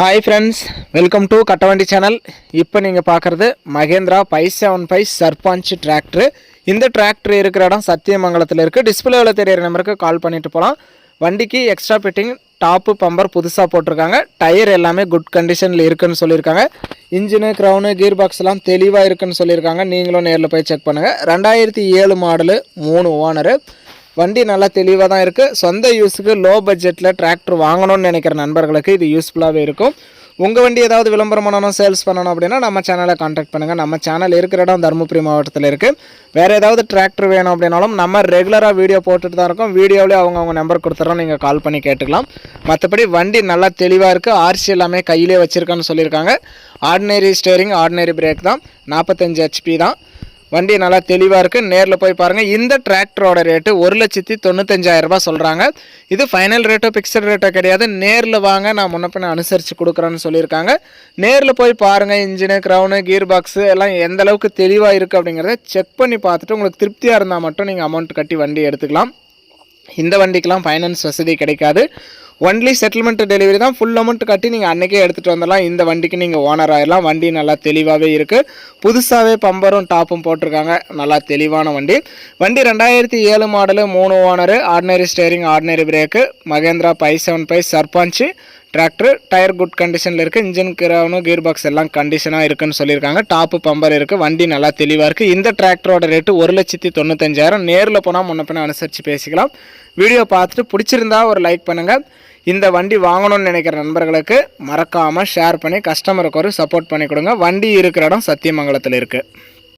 Hi friends, welcome to Kattavandi channel. இப்போ நீங்கள் பார்க்குறது மகேந்திரா 575 சர்பஞ்ச் டிராக்டரு. இந்த டிராக்டர் இருக்கிற இடம் சத்தியமங்கலத்தில் இருக்குது. டிஸ்பிளேவில் தெரியிற நம்பருக்கு கால் பண்ணிட்டு போகலாம். வண்டிக்கு எக்ஸ்ட்ரா ஃபிட்டிங், டாப்பு பம்பர் புதுசாக போட்டிருக்காங்க. டயர் எல்லாமே குட் கண்டிஷனில் இருக்குதுன்னு சொல்லியிருக்காங்க. இன்ஜினு, க்ரௌனு, கீர் பாக்ஸ்லாம் தெளிவாக இருக்குதுன்னு சொல்லியிருக்காங்க. நீங்களும் நேரில் போய் செக் பண்ணுங்கள். 2007 மாடலு, 3 ஓனரு. வண்டி நல்லா தெளிவாக தான் இருக்குது. சொந்த யூஸுக்கு லோ பட்ஜெட்டில் டிராக்டர் வாங்கணும்னு நினைக்கிற நண்பர்களுக்கு இது யூஸ்ஃபுல்லாகவே இருக்கும். உங்கள் வண்டி ஏதாவது விளம்பரம் பண்ணணும், சேல்ஸ் பண்ணணும் அப்படின்னா நம்ம சேனலை கான்டாக்ட் பண்ணுங்கள். நம்ம சேனல் இருக்கிற இடம் தருமபுரி மாவட்டத்தில் இருக்குது. வேறு ஏதாவது டிராக்டர் வேணும் அப்படின்னாலும் நம்ம ரெகுலராக வீடியோ போட்டுட்டு தான் இருக்கோம். வீடியோவிலே அவங்க நம்பர் கொடுத்துட்றோம், நீங்கள் கால் பண்ணி கேட்டுக்கலாம். மற்றபடி வண்டி நல்லா தெளிவாக இருக்குது. ஆர்சி எல்லாமே கையிலே வச்சுருக்கான்னு சொல்லியிருக்காங்க. ஆர்டினரி ஸ்டேரிங், ஆர்டினரி பிரேக் தான். 45 HP தான். வண்டி நல்லா தெளிவாக இருக்குது. நேரில் போய் பாருங்கள். இந்த டிராக்டரோட ரேட்டு 1,95,000 சொல்கிறாங்க. இது ஃபைனல் ரேட்டோ ஃபிக்ஸட் ரேட்டோ கிடையாது. நேரில் வாங்க, நான் முன்னப்பின்ன அனுசரித்து கொடுக்குறேன்னு சொல்லியிருக்காங்க. நேரில் போய் பாருங்கள். இன்ஜினு, க்ரௌனு, கீர் பாக்ஸு எல்லாம் எந்த அளவுக்கு தெளிவாக இருக்குது அப்படிங்கிறத செக் பண்ணி பார்த்துட்டு உங்களுக்கு திருப்தியாக இருந்தால் மட்டும் நீங்கள் அமௌண்ட் கட்டி வண்டி எடுத்துக்கலாம். இந்த வண்டிக்கெலாம் ஃபைனான்ஸ் வசதி கிடைக்காது. ஒன்லி செட்டில்மெண்ட் டெலிவரி தான். ஃபுல் அமௌண்ட் கட்டி நீங்கள் அன்றைக்கே எடுத்துகிட்டு வந்துடலாம். இந்த வண்டிக்கு நீங்கள் ஓனர் ஆகிடலாம். வண்டி நல்லா தெளிவாகவே இருக்குது. புதுசாகவே பம்பரும் டாப்பும் போட்டிருக்காங்க. நல்லா தெளிவான வண்டி. வண்டி 2007 model, 3 owner, ordinary steering, ordinary brake, Mahindra 575 Sarpanch tractor. Tyre good கண்டிஷனில் இருக்குது. இன்ஜின், கிரவுனு, கீர் பாக்ஸ் எல்லாம் கண்டிஷனாக இருக்குதுன்னு சொல்லியிருக்காங்க. டாப்பு பம்பர் இருக்குது. வண்டி நல்லா தெளிவாக இருக்குது. இந்த டிராக்டரோட ரேட்டு 1,95,000. நேரில் போனால் முன்னப்பின அனுசரித்து பேசிக்கலாம். வீடியோ பார்த்துட்டு பிடிச்சிருந்தா ஒரு லைக் பண்ணுங்கள். இந்த வண்டி வாங்கணும்னு நினைக்கிற நண்பர்களுக்கு மறக்காமல் ஷேர் பண்ணி கஸ்டமருக்கு ஒரு சப்போர்ட் பண்ணி கொடுங்க. வண்டி இருக்கிற இடம் சத்தியமங்கலத்தில் இருக்குது.